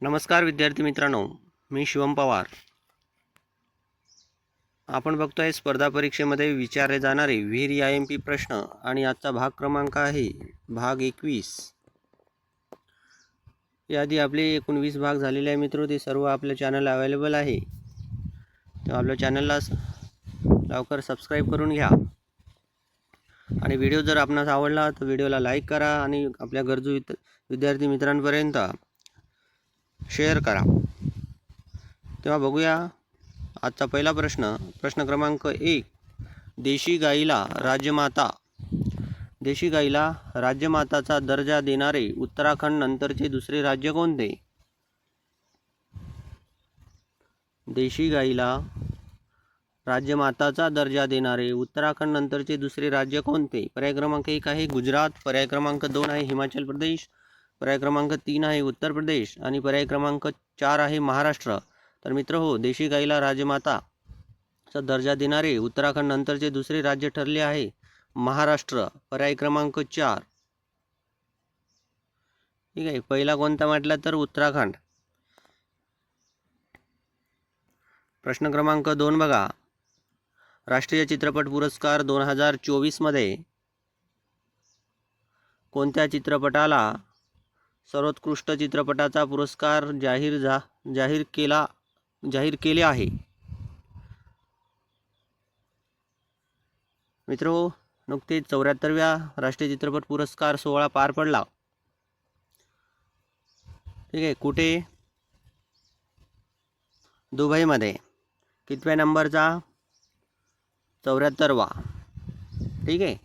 नमस्कार विद्यार्थी मित्रांनो, मी शिवम पवार. आपण बघतोय स्पर्धा परीक्षेमध्ये विचारले जाणारे विहिर IMP प्रश्न आणि आजचा भाग क्रमांक आहे भाग 21. याआधी आपले 19 भाग झालेले आहे मित्रो, ते सर्व आपल्या चॅनलला अवेलेबल आहे. तर आपल्या चॅनलला लवकर सबस्क्राईब करून घ्या आणि व्हिडिओ जर आपणास आवडला तर व्हिडिओला लाईक करा आणि आपल्या गरजू विद्यार्थी मित्रांपर्यंत शेअर करा. तेव्हा बघूया आजचा पहिला प्रश्न क्रमांक 1. देशी गाईला राज्यमाताचा दर्जा देणारे उत्तराखंड नंतरचे दुसरे राज्य कोणते? देशी गाईला राज्यमाताचा दर्जा देणारे उत्तराखंड नंतरचे दुसरे राज्य कोणते? पर्याय क्रमांक 1 आहे गुजरात, पर्याय क्रमांक 2 आहे हिमाचल प्रदेश, पर्याय क्रमांक 3 आहे उत्तर प्रदेश आणि पर्याय क्रमांक 4 आहे महाराष्ट्र. तर मित्र हो, देशी गाईला राजमाताचा दर्जा देणारे उत्तराखंड नंतरचे दुसरे राज्य ठरले आहे महाराष्ट्र, पर्याय क्रमांक 4. ठीक आहे, पहिला कोणता म्हटला तर उत्तराखंड. प्रश्न क्रमांक 2 बघा. राष्ट्रीय चित्रपट पुरस्कार 2024 मध्ये कोणत्या चित्रपटाला सर्वोत्कृष्ट चित्रपटाचा पुरस्कार जाहीर केले आहे? मित्रो, नुकतेच 74व्या राष्ट्रीय चित्रपट पुरस्कार सोहळा पार पडला. ठीक आहे, कुठे? दुबईमध्ये. कितव्या नंबरचा? 74वा. ठीक आहे,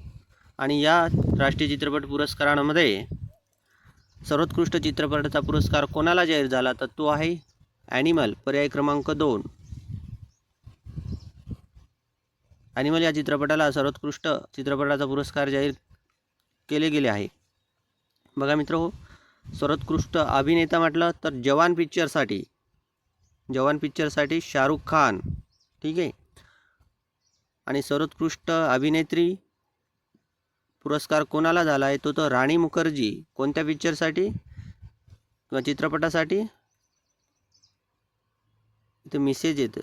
आणि या राष्ट्रीय चित्रपट पुरस्कारांमध्ये सर्वोत्कृष्ट चित्रपटाचा पुरस्कार कोणाला जाहीर झाला तर तो आहे ॲनिमल, पर्याय क्रमांक 2. ॲनिमल या चित्रपटाला सर्वोत्कृष्ट चित्रपटाचा पुरस्कार जाहीर केले गेले आहे. बघा मित्र हो, सर्वोत्कृष्ट अभिनेता म्हटलं तर जवान पिक्चरसाठी शाहरुख खान. ठीक आहे, आणि सर्वोत्कृष्ट अभिनेत्री पुरस्कार कोणाला झाला आहे तो तर राणी मुखर्जी. कोणत्या पिक्चरसाठी किंवा चित्रपटासाठी? इथे मिसेज येतं,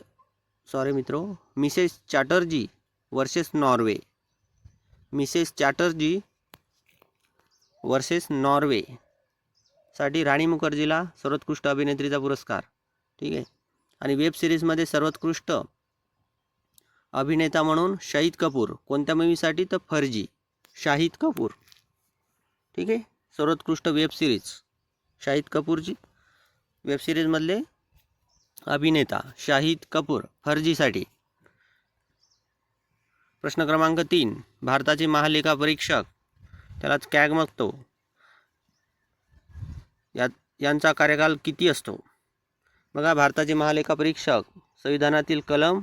सॉरी मित्रो, Mrs Chatterjee versus Norway. Mrs Chatterjee versus Norway साठी राणी मुखर्जीला सर्वोत्कृष्ट अभिनेत्रीचा पुरस्कार. ठीक आहे, आणि वेब सिरीजमध्ये सर्वोत्कृष्ट अभिनेता म्हणून शाहिद कपूर. कोणत्या मूवीसाठी तर फर्जी, शाहिद कपूर. ठीक आहे, सर्वोत्कृष्ट वेब सिरीज शाहिद कपूरची वेब सिरीजमधले अभिनेता शाहिद कपूर फर्जीसाठी. प्रश्न क्रमांक 3. भारताचे महालेखा परीक्षक, त्यालाच कॅग म्हणतो, यांचा कार्यकाल किती असतो? बघा, भारताचे महालेखा परीक्षक संविधानातील कलम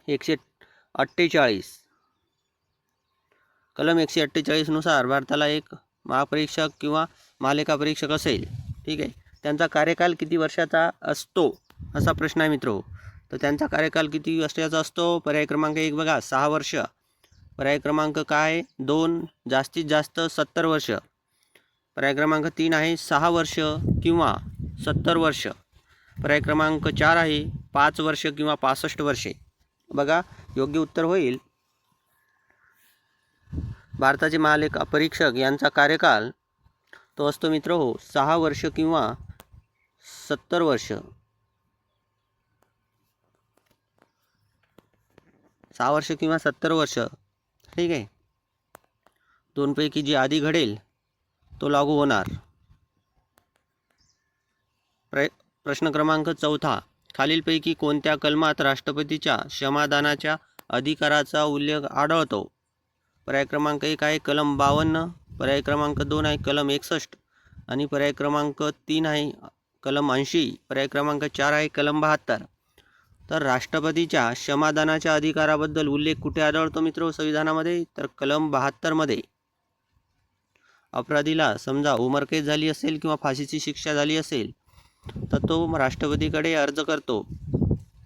148 नुसार भारताला एक महापरीक्षक किंवा महालेखा परीक्षक असेल. ठीक आहे, त्यांचा कार्यकाल किती वर्षाचा असतो असा प्रश्न आहे मित्रो. तर त्यांचा कार्यकाल किती वर्षाचा असतो? पर्याय क्रमांक 1 बघा 6 वर्ष, पर्याय क्रमांक काय 2 जास्तीत जास्त 70 वर्ष, पर्याय क्रमांक 3 आहे 6 वर्ष किंवा 70 वर्ष, पर्याय क्रमांक 4 आहे 5 वर्ष किंवा 65 वर्षे. बघा, योग्य उत्तर होईल भारताचे महालेखा परीक्षक यांचा कार्यकाल तो असतो मित्र हो 6 वर्ष किंवा 70 वर्ष. 6 वर्ष किंवा 70 वर्ष. ठीक आहे, दोनपैकी जे आधी घडेल तो लागू होणार. प्रश्न क्रमांक 4. खालीलपैकी कोणत्या कलमात राष्ट्रपतीच्या क्षमादानाच्या अधिकाराचा उल्लेख आढळतो? पर्याय क्रमांक 1 आहे कलम 52, पर्याय क्रमांक 2 आहे कलम 61 आणि पर्याय क्रमांक 3 आहे कलम 80, पर्याय क्रमांक 4 आहे कलम 72. तर राष्ट्रपतीच्या क्षमादानाच्या अधिकाराबद्दल उल्लेख कुठे आढळतो मित्र संविधानामध्ये? तर कलम 72 मध्ये. अपराधीला समजा उमरकैद झाली असेल किंवा फाशीची शिक्षा झाली असेल तर तो राष्ट्रपतीकडे अर्ज करतो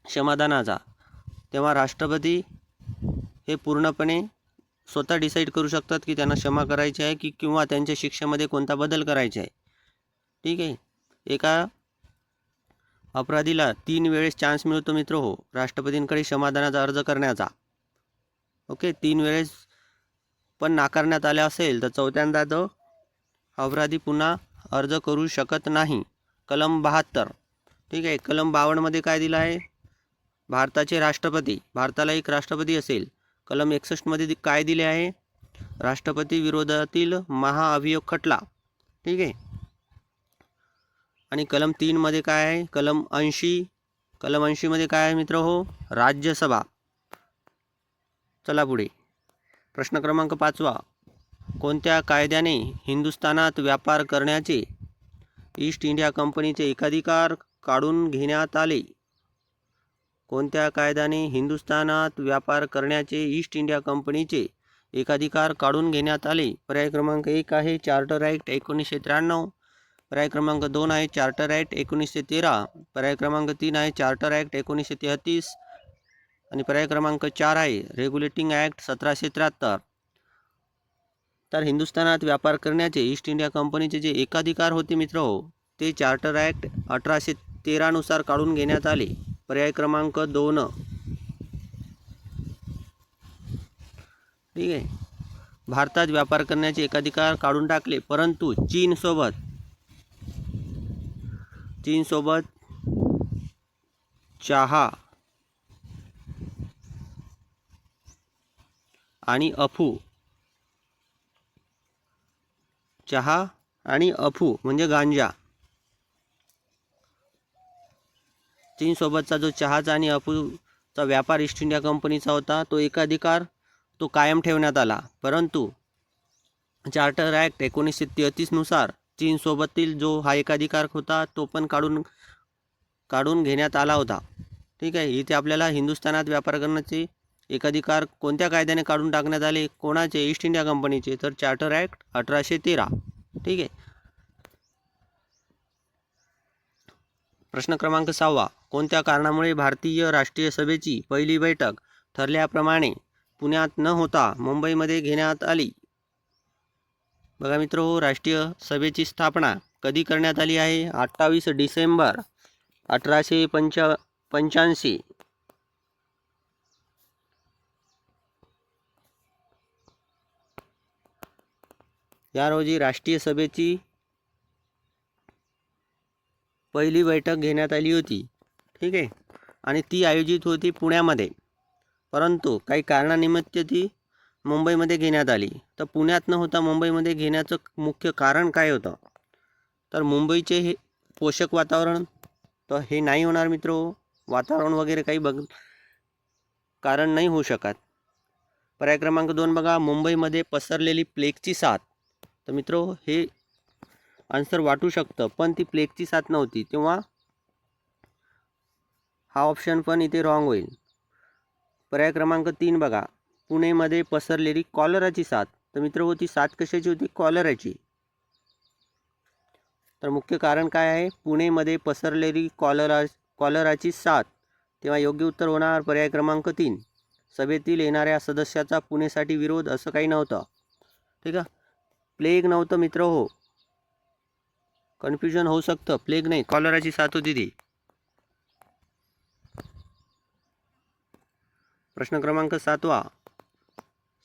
क्षमादानाचा. तेव्हा राष्ट्रपती हे पूर्णपणे स्वतः डिसाईड करू शकतात की त्यांना क्षमा करायची आहे किंवा त्यांच्या शिक्षेमध्ये कोणता बदल करायचा आहे. ठीक आहे, एका अपराधीला 3 वेळेस चान्स मिळतो मित्र हो राष्ट्रपतींकडे क्षमादानाचा अर्ज करण्याचा. ओके, 3 वेळेस पण नाकारण्यात आले असेल तर चौथ्यांदा तो अपराधी पुन्हा अर्ज करू शकत नाही. कलम 72. ठीक आहे. कलम 52 मध्ये काय दिलं आहे? भारताचे राष्ट्रपती, भारताला एक राष्ट्रपती असेल. कलम 61 मध्ये काय दिले आहे? राष्ट्रपती विरोधातील महाअभियोग खटला. ठीक आहे. आणि कलम 3 मध्ये काय आहे? कलम 80 मध्ये काय आहे मित्र हो? राज्यसभा. चला पुढे. प्रश्न क्रमांक 5. कोणत्या कायद्याने हिंदुस्थानात व्यापार करण्याचे ईस्ट इंडिया कंपनीचे एकाधिकार काढून घेण्यात आले? कोणत्या कायद्याने हिंदुस्थानात व्यापार करण्याचे ईस्ट इंडिया कंपनीचे एकाधिकार काढून घेण्यात आले? पर्याय क्रमांक 1 आहे चार्टर ॲक्ट 1993. पर्याय क्रमांक 2 आहे चार्टर ॲक्ट 1913. पर्याय क्रमांक 3 आहे चार्टर ॲक्ट 1933 आणि पर्याय क्रमांक 4 आहे रेग्युलेटिंग ॲक्ट 1773. तर हिंदुस्थानात व्यापार करण्याचे ईस्ट इंडिया कंपनीचे जे एकाधिकार होते मित्र हो ते चार्टर ॲक्ट 1813 नुसार काढून घेण्यात आले. पर्याय क्रमांक 2. ठीक आहे. भारतात व्यापार करण्याचे एकाधिकार काढून टाकले, परंतु चीनसोबत चहा आणि अफू म्हणजे गांजा. चीनसोबतचा जो चहाचा आणि अफूचा व्यापार ईस्ट इंडिया कंपनीचा होता तो एकाधिकार तो कायम ठेवण्यात आला, परंतु चार्टर ॲक्ट 1933 नुसार चीनसोबतील जो हा एकाधिकार होता तो पण काढून घेण्यात आला होता. ठीक आहे. इथे आपल्याला हिंदुस्थानात व्यापार करण्याचे एकाधिकार कोणत्या कायद्याने काढून टाकण्यात आले? कोणाचे? ईस्ट इंडिया कंपनीचे. तर चार्टर ॲक्ट 1813. ठीक आहे. प्रश्न क्रमांक 6. कोणत्या कारणामुळे भारतीय राष्ट्रीय सभेची पहिली बैठक ठरल्याप्रमाणे पुण्यात न होता मुंबईमध्ये घेण्यात आली? बघा मित्र हो, राष्ट्रीय सभेची स्थापना कधी करण्यात आली आहे? 28 डिसेंबर 1885 या रोजी राष्ट्रीय सभेची पहिली बैठक घेण्यात आली होती. ठीक आहे. आणि ती आयोजित होती पुण्यामध्ये, परंतु काही कारणानिमित्त ती मुंबईमध्ये घेण्यात आली. तर पुण्यात न होता मुंबईमध्ये घेण्याचं मुख्य कारण काय होतं? तर मुंबईचे हे पोषक वातावरण तर हे नाही होणार मित्र. वातावरण वगैरे काही कारण नाही होऊ शकत. पर्याय क्रमांक 2 बघा, मुंबईमध्ये पसरलेली प्लेगची साथ. तर मित्र हे आन्सर वाटू शकतं, पण ती प्लेगची साथ नव्हती, तेव्हा हा ऑप्शन पण इथे रॉंग होईल. पर्याय क्रमांक 3 बघा, पुणेमध्ये पसरलेली कॉलराची साथ. तर मित्र हो ती साथ कशाची होती? कॉलराची. तर मुख्य कारण काय आहे? पुणेमध्ये पसरलेली कॉलराची साथ. तेव्हा योग्य उत्तर होणार पर्याय क्रमांक 3. सभेतील येणाऱ्या सदस्याचा पुणेसाठी विरोध असं काही नव्हतं. ठीक आहे. प्लेग नव्हतं मित्र हो, कन्फ्युजन होऊ शकतं. प्लेग नाही, कॉलराची साथ होती ती. प्रश्न क्रमांक 7.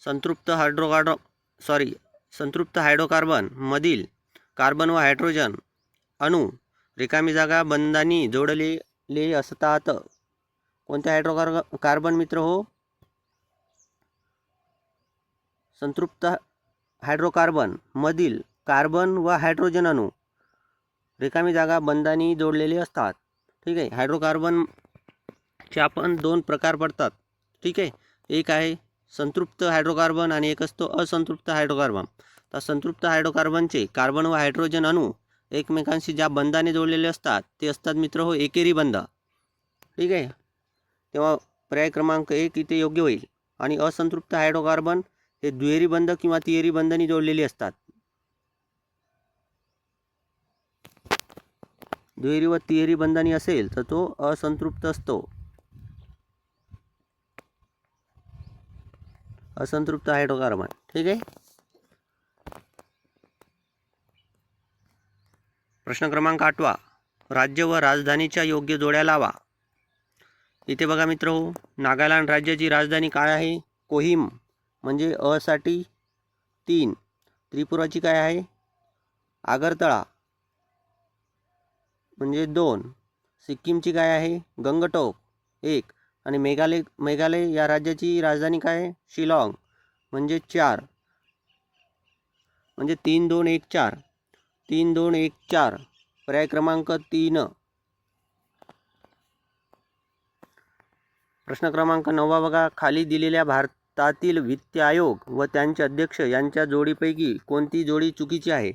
संतृप्त हायड्रोकार्बन मधील कार्बन व हायड्रोजन अणू रिकामी जागा बंधांनी जोडलेले असतात. कोणत्या कार्बन मित्र हो? संतृप्त हायड्रोकार्बन मधील कार्बन व हायड्रोजन अणू रिकामी जागा बंधांनी जोडलेले असतात. ठीक आहे. हायड्रोकार्बनचे आपण 2 प्रकार पडतात. ठीक आहे. एक आहे संतृप्त हायड्रोकार्बन आणि एक असतो असंतृप्त हायड्रोकार्बन. तर संतृप्त हायड्रोकार्बनचे कार्बन व हायड्रोजन अणू एकमेकांशी ज्या बंधाने जोडलेले असतात ते असतात मित्र हो एकेरी बंध. ठीक आहे. तेव्हा पर्याय क्रमांक 1 इथे योग्य होईल. आणि असंतृप्त हायड्रोकार्बन हे दुहेरी बंध किंवा तिहेरी बंधांनी जोडलेली असतात. दुहेरी व तिहेरी बंधांनी असेल तर तो असंतृप्त असतो. असंतृप्त हायड्रोकार्बन. ठीक आहे. प्रश्न क्रमांक 8. राज्य व राजधानीच्या योग्य जोड्या लावा. इथे बघा मित्रहो, नागालँड राज्याची राजधानी काय आहे? कोहिम म्हणजे अ साठी 3. त्रिपुराची काय आहे? आगरतळा म्हणजे 2. सिक्कीमची काय आहे? गंगटोक 1. आणि मेघालय या राज्याची राजधानी काय आहे? शिलाँग म्हणजे 4. म्हणजे 3 2 1 4. 3 2 1 4. पर्याय क्रमांक 3. प्रश्न क्रमांक 9 बघा. खाली दिलेल्या भारतातील वित्त आयोग व त्यांचे अध्यक्ष यांच्या जोडीपैकी कोणती जोडी चुकीची आहे?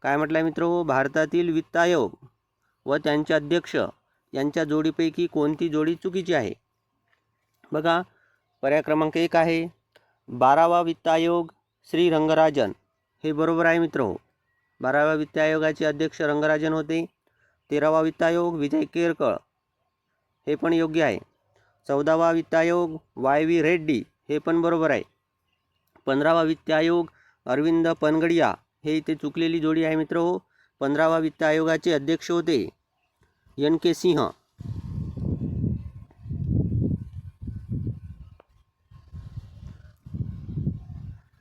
काय म्हटलं आहे मित्र? भारतातील वित्त आयोग व त्यांचे अध्यक्ष यांच्या जोडीपैकी कोणती जोडी चुकीची आहे? बघा, पर्याय क्रमांक 1 आहे 12वा वित्त आयोग श्री रंगराजन. हे बरोबर आहे मित्र. 12व्या वित्त आयोगाचे अध्यक्ष रंगराजन होते. 13वा वित्त आयोग विजय केरकर, हे पण योग्य आहे. 14वा वित्त आयोग वाय व्ही रेड्डी, हे पण बरोबर आहे. 15वा वित्त आयोग अरविंद पनगडिया, हे इथे चुकलेली जोडी आहे मित्र. 15वा वित्त आयोगाचे अध्यक्ष होते एन के सिंह.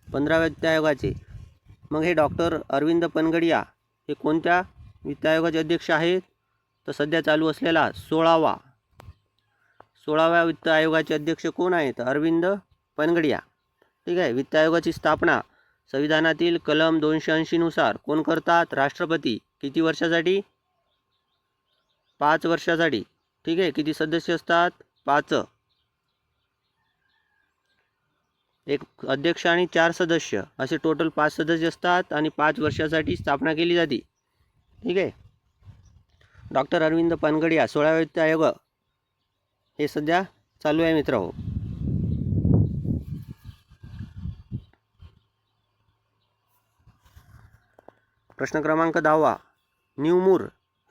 15व्या वित्त आयोगाचे. मग हे डॉक्टर अरविंद पनगडिया हे कोणत्या वित्त आयोगाचे अध्यक्ष आहेत? तर सध्या चालू असलेला 16व्या वित्त आयोगाचे अध्यक्ष कोण आहेत? अरविंद पनगडिया. ठीक आहे. वित्त आयोगाची स्थापना संविधानातील कलम 280 नुसार कोण करतात? राष्ट्रपती. किती वर्षासाठी? 5 वर्षासाठी. ठीक आहे. किती सदस्य असतात? 5. एक अध्यक्ष आणि 4 सदस्य असे टोटल 5 सदस्य असतात आणि 5 वर्षासाठी स्थापना केली जाते. ठीक आहे. डॉक्टर अरविंद पनगडिया 16व्या वित्त आयोग हे सध्या चालू आहे मित्र. प्रश्न क्रमांक 10. न्यूमूर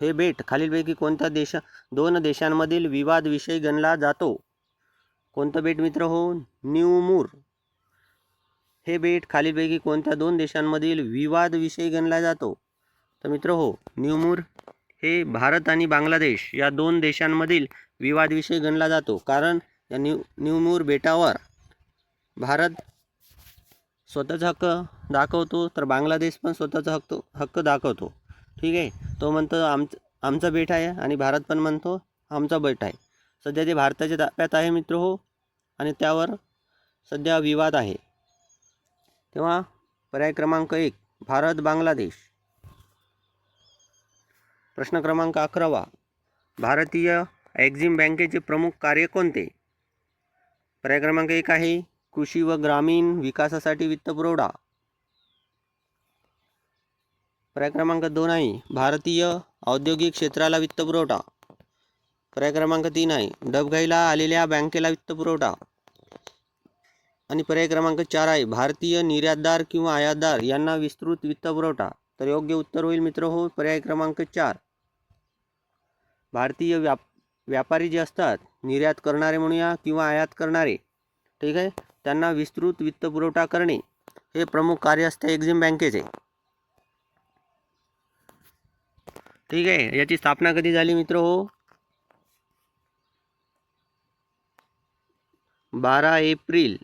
हे बेट खालीलपैकी कोणत्या 2 देशांमधील विवाद विषय गणला जातो? कोणतं बेट मित्र हो? न्यूमूर हे बेट खालीलपैकी कोणत्या 2 देशांमधील विवाद विषय गणला जातो? तर मित्र हो, न्यूमूर हे भारत आणि बांगलादेश या 2 देशांमधील विवाद विषय गणला जातो. कारण या न्यूमूर बेटावर भारत स्वतःचा हक्क दाखवतो, तर बांगलादेश पण स्वतःचा हक्क दाखवतो. ठीक आहे. तो म्हणतो आमचा बेट आहे आणि भारत पण म्हणतो आमचा बेट आहे. सध्या ते भारताच्या ताब्यात आहे मित्र हो, आणि त्यावर सध्या विवाद आहे. तेव्हा पर्याय क्रमांक 1 भारत बांगलादेश. प्रश्न क्रमांक 11. भारतीय एक्झिम बँकेचे प्रमुख कार्य कोणते? पर्याय क्रमांक 1 आहे कृषी व ग्रामीण विकासासाठी वित्तपुरवठा. पर्याय क्रमांक 2 आहे भारतीय औद्योगिक क्षेत्राला वित्तपुरवठा. पर्याय क्रमांक 3 आहे डबघाईला आलेल्या बँकेला वित्तपुरवठा. आणि पर्याय क्रमांक 4 आहे भारतीय निर्यातदार किंवा आयातदार यांना विस्तृत वित्तपुरवठा. तर योग्य उत्तर होईल मित्र हो पर्याय क्रमांक 4. भारतीय व्यापारी जे असतात, निर्यात करणारे म्हणूया किंवा आयात करणारे, ठीक आहे, त्यांना विस्तृत वित्तपुरवठा करणे हे प्रमुख कार्य असते एक्झिम बँकेचे. ठीक आहे. याची स्थापना कधी झाली मित्र हो? 12 एप्रिल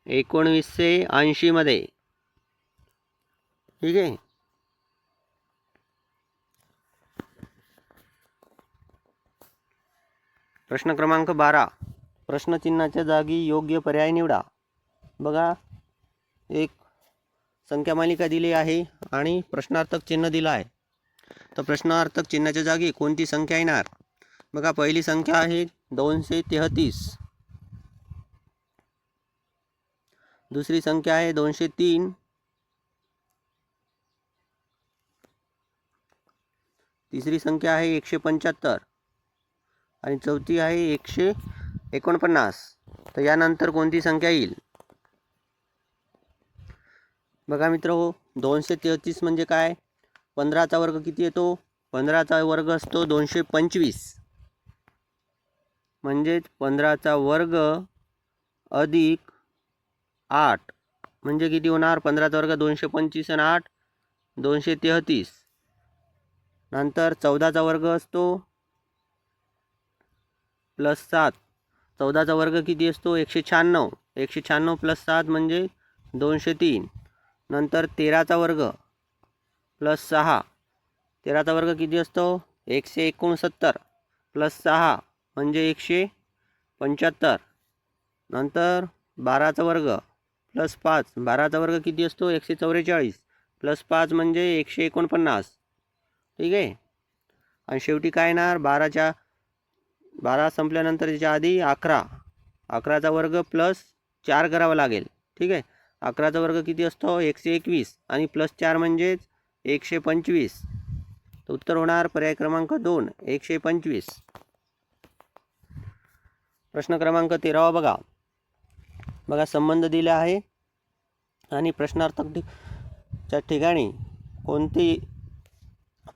1980 मध्ये. ठीक आहे. प्रश्न क्रमांक 12. प्रश्नचिन्हाच्या जागी योग्य पर्याय निवडा. बघा, एक संख्या मालिका दिली आहे आणि प्रश्नार्थक चिन्ह दिलं आहे. तर प्रश्नार्थक चिन्हाच्या जागी कोणती संख्या येणार? बघा, पहिली संख्या आहे 233. दुसरी संख्या आहे 203. तिसरी संख्या आहे 175 आणि चौथी आहे 149. तर यानंतर कोणती संख्या येईल? बघा मित्र हो, 233 म्हणजे काय? 15चा वर्ग किती येतो? 15चा वर्ग असतो 225. म्हणजेच 15चा वर्ग अधिक 8 म्हणजे किती होणार? 15चा वर्ग 225 आणि 8 233. नंतर 14चा वर्ग असतो प्लस 7. 14चा वर्ग किती असतो 196. 196 प्लस 7 म्हणजे 203. नंतर 13चा वर्ग प्लस 6. 13चा वर्ग किती असतो 169 प्लस 6 म्हणजे 175. नंतर 12चा वर्ग प्लस 5. 12चा वर्ग किती असतो 144 प्लस 5 म्हणजे 149. ठीक आहे. आणि शेवटी काय येणार 12 संपल्यानंतर त्याच्या आधी 11. 11चा वर्ग प्लस 4 करावा लागेल. ठीक आहे. 11चा वर्ग किती असतो 121 आणि प्लस 4 म्हणजेच 125. तर उत्तर होणार पर्याय क्रमांक 2 125. प्रश्न क्रमांक 13 बघा. संबंध दिला आहे आणि प्रश्नार्थकच्या ठिकाणी कोणती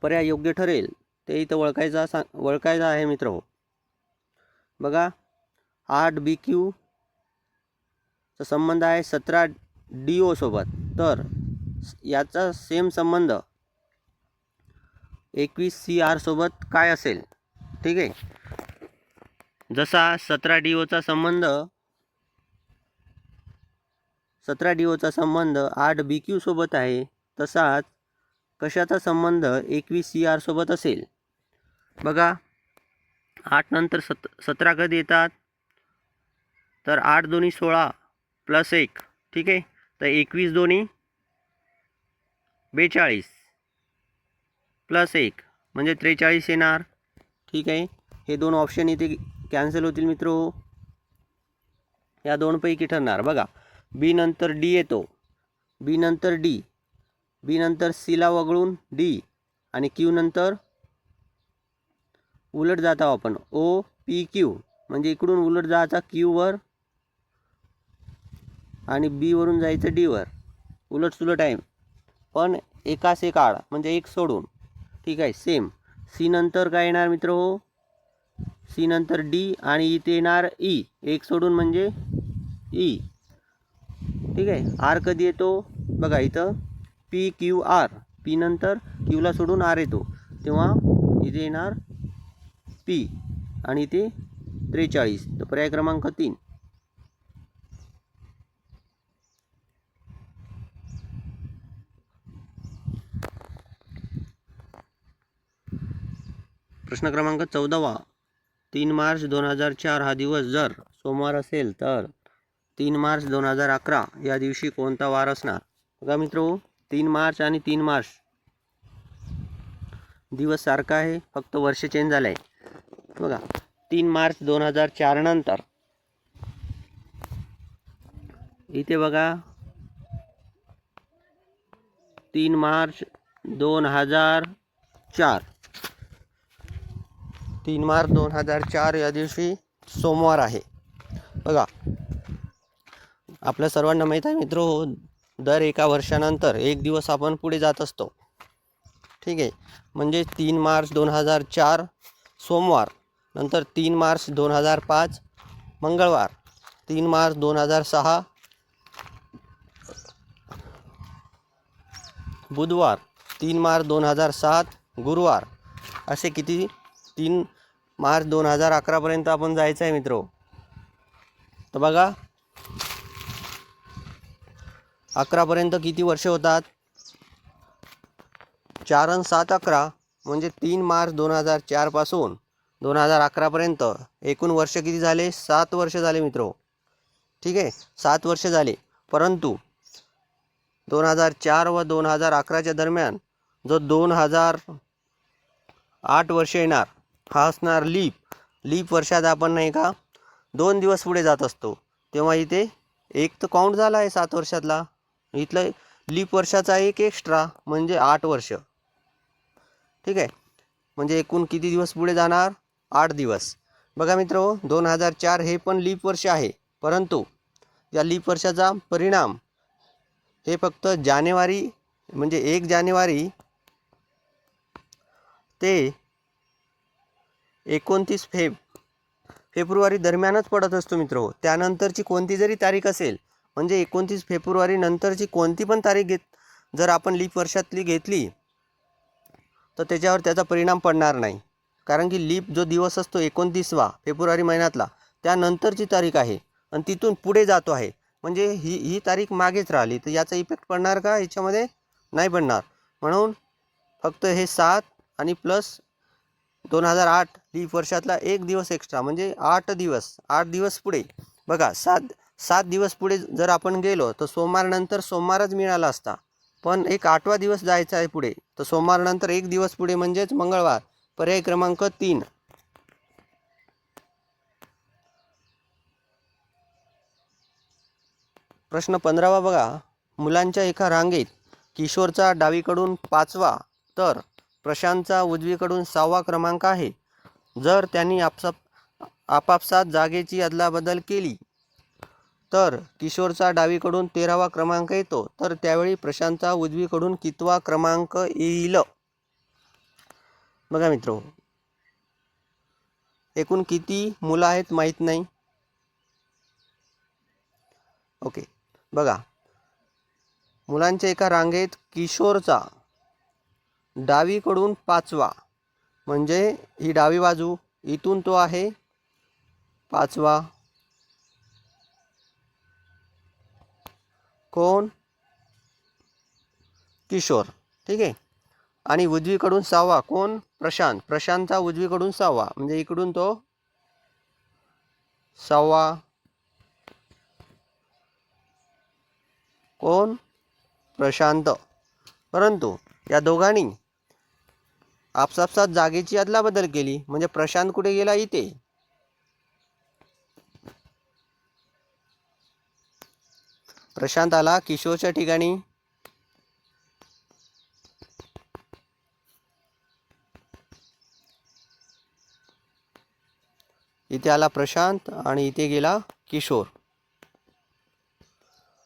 पर्याय योग्य ठरेल ते इथं ओळखायचा आहे मित्र. बघा 8BQ चा संबंध आहे 17DO सोबत. तर याचा सेम संबंध 21CR सोबत काय असेल. ठीक आहे. जसा 17DOचा संबंध 8BQ सोबत आहे तसाच कशाचा संबंध 21CR सोबत असेल. बघा 8 नंतर 17 कधी येतात तर 8 दोन्ही 16 प्लस 1. ठीक आहे. तर 21 दोन्ही 42 प्लस 1 म्हणजे 43 येणार. ठीक आहे. हे दोन ऑप्शन इथे कॅन्सल होतील मित्रो. या दोनपैकी ठरणार. बघा बी नंतर डी येतो, बी नंतर डी, बी नंतर सीला वगळून डी आणि क्यू नंतर उलट जाता आपण OPQ म्हणजे इकडून उलट जायचा क्यूवर आणि बी वरून जायचं डीवर. उलट सुलट आहे पण एकास एक आड म्हणजे एक सोडून. ठीक आहे. सेम सी नंतर काय येणार मित्र हो सी नंतर डी आणि इथे येणार ई. एक सोडून म्हणजे ई. ठीक आहे. आर कधी येतो बघा इथं PQR. पी नंतर क्यूला सोडून आर येतो तेव्हा इथे येणार पी आणि इथे 43. तर पर्याय क्रमांक 3. प्रश्न क्रमांक 14. 3 मार्च 2004 हा दिवस जर सोमवार असेल तर 3 मार्च 2011 या दिवशी कोणता वार असणार. बघा मित्रो 3 मार्च आणि 3 मार्च दिवस सारखा आहे फक्त वर्ष चेंज झालं आहे. बघा 3 मार्च 2004 नंतर इथे बघा 3 मार्च 2004. 3 मार्च 2004 या दिवशी सोमवार आहे. बघा आपल्या सर्वांना माहीत आहे मित्रो दर एका वर्षानंतर एक दिवस आपण पुढे जात असतो. ठीक आहे. म्हणजे 3 मार्च 2004 सोमवार, नंतर 3 मार्च 2005 मंगळवार, 3 मार्च 2006 बुधवार, 3 मार्च 2007 गुरुवार. असे किती 3 मार्च 2011 पर्यंत आपण जायचं आहे मित्रो. तर बघा 11 पर्यंत किती वर्ष होतात 4 आणि 7 11 म्हणजे 3 मार्च 2004 पासून 2011 पर्यंत एकूण वर्ष किती झाले 7 वर्ष झाले मित्रो. ठीक आहे. 7 वर्ष झाले. परंतु 2004 व 2011च्या दरम्यान जो 2008 वर्ष येणार हा असणार लीप वर्षात आपण नाही का 2 दिवस पुढे जात असतो. तेव्हा इथे एक तर काउंट झाला आहे 7 वर्षातला. इथलं लीप वर्षाचा एक एक्स्ट्रा म्हणजे 8 वर्ष. ठीक आहे. म्हणजे एकूण किती दिवस पुढे जाणार 8 दिवस. बघा मित्रो 2004 हे पण लीप वर्ष आहे. परंतु या लीप वर्षाचा परिणाम हे फक्त जानेवारी म्हणजे 1 जानेवारी ते 29 फेब्रुवारी दरम्यानच पडत असतो मित्रो. त्यानंतरची कोणती जरी तारीख असेल म्हणजे 29 फेब्रुवारी नंतरची कोणती पण तारीख जर आपण लीप वर्षातली घेतली तर त्याच्यावर त्याचा परिणाम पडणार नाही, कारण की लीप जो दिवस असतो 29वा फेब्रुवारी महिन्यातला त्यानंतरची तारीख आहे आणि तिथून पुढे जातो आहे, म्हणजे ही तारीख मागेच राहिली, तर याचा इफेक्ट पडणार का याच्यामध्ये? नाही पडणार. म्हणून फक्त हे 7 आणि प्लस 2008 लीप वर्षातला एक दिवस एक्स्ट्रा, म्हणजे 8 दिवस पुढे. बघा 7 दिवस पुढे जर आपण गेलो तर सोमवारनंतर सोमवारच मिळाला असता, पण एक 8वा दिवस जायचा आहे पुढे, तर सोमवारनंतर एक दिवस पुढे म्हणजेच मंगळवार. पर्याय क्रमांक 3. प्रश्न 15वा बघा. मुलांच्या एका रांगेत किशोरचा डावीकडून 5वा तर प्रशांतचा उजवीकडून 6वा क्रमांक आहे. जर त्यांनी आपापसात जागेची अदलाबदल केली तर किशोरचा डावीकडून 13वा क्रमांक येतो, तर त्यावेळी प्रशांतचा उजवीकडून कितवा क्रमांक येईल? बघा मित्र, एकूण किती मुलं आहेत माहीत नाही. ओके, बघा मुलांच्या एका रांगेत किशोरचा डावीकडून 5वा, म्हणजे ही डावी बाजू, इथून तो आहे 5वा. कोण? किशोर. ठीक आहे. आणि उजवीकडून 6वा कोण? प्रशांत. प्रशांतचा उजवीकडून 6वा, म्हणजे इकडून तो 6वा. कोण? प्रशांत. परंतु या दोघांनी आपापसात जागेची अदलाबदल केली, म्हणजे प्रशांत कुठे गेला? इथे. प्रशांत आला किशोरच्या ठिकाणी. इथे आला प्रशांत आणि इथे गेला किशोर.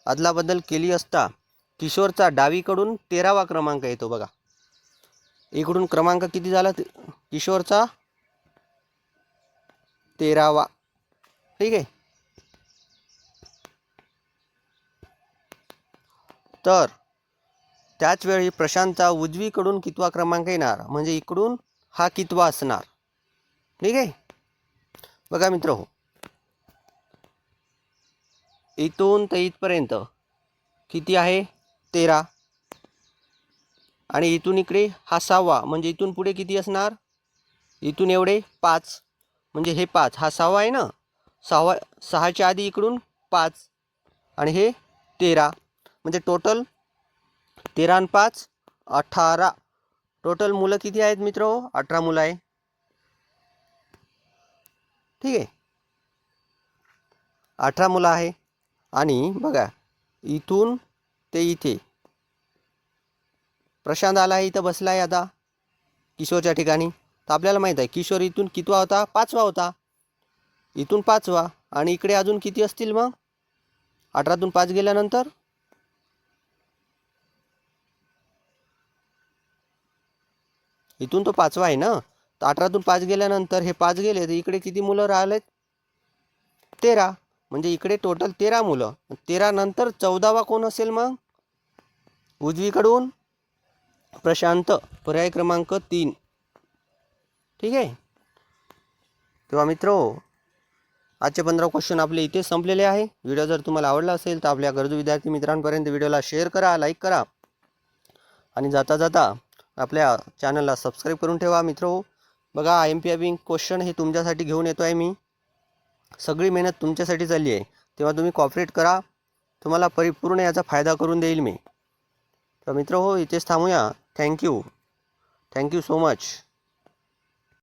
अदलाबदल केली असता किशोरचा डावीकडून 13वा क्रमांक येतो. बघा इकडून क्रमांक किती झाला किशोरचा? 13वा. ठीक आहे. तर त्याच वेळी प्रशांतचा उजवीकडून कितवा क्रमांक येणार, म्हणजे इकडून हा कितवा असणार. ठीक आहे. बघा मित्र हो, इथून तर इथपर्यंत किती आहे? 13. आणि इथून इकडे हा 6वा, म्हणजे इथून पुढे किती असणार? इथून एवढे 5, म्हणजे हे 5, हा 6वा आहे ना. 6च्या आधी इकडून 5 आणि हे 13, म्हणजे टोटल 13 आणि 5 18. टोटल मुलं किती आहेत मित्र? 18 मुलं आहे. ठीक आहे, 18 मुलं आहे. आणि बघा इथून ते इथे प्रशांत आला आहे, इथं बसला आहे आता किशोरच्या ठिकाणी. तर आपल्याला माहीत आहे किशोर इथून कितवा होता? 5वा होता. इथून 5वा आणि इकडे अजून किती असतील मग? 18तून 5 गेल्यानंतर इथून तो 5वा आहे ना, तर 18तून 5 गेल्यानंतर हे 5 गेले, तर इकडे किती मुलं राहिलेत? 13, म्हणजे इकडे टोटल 13 मुलं. 13 नंतर 14वा कोण असेल मग? उजवीकडून प्रशांत. पर्याय क्रमांक 3. ठीक आहे. तेव्हा मित्र आजचे 15 क्वेश्चन आपले इथे संपलेले आहे. व्हिडिओ जर तुम्हाला आवडला असेल तर आपल्या गरजू विद्यार्थी मित्रांपर्यंत व्हिडिओला शेअर करा, लाईक करा आणि जाता जाता आपल्या चॅनलला सबस्क्राईब करून ठेवा. मित्र बघा IMPI क्वेश्चन हे तुमच्यासाठी घेऊन येतो आहे मी. सगळी मेहनत तुमच्यासाठी चालली आहे, तेव्हा तुम्ही कॉपरेट करा, तुम्हाला परिपूर्ण याचा फायदा करून देईल मी. तर मित्र इथेच थांबूया. Thank you so much.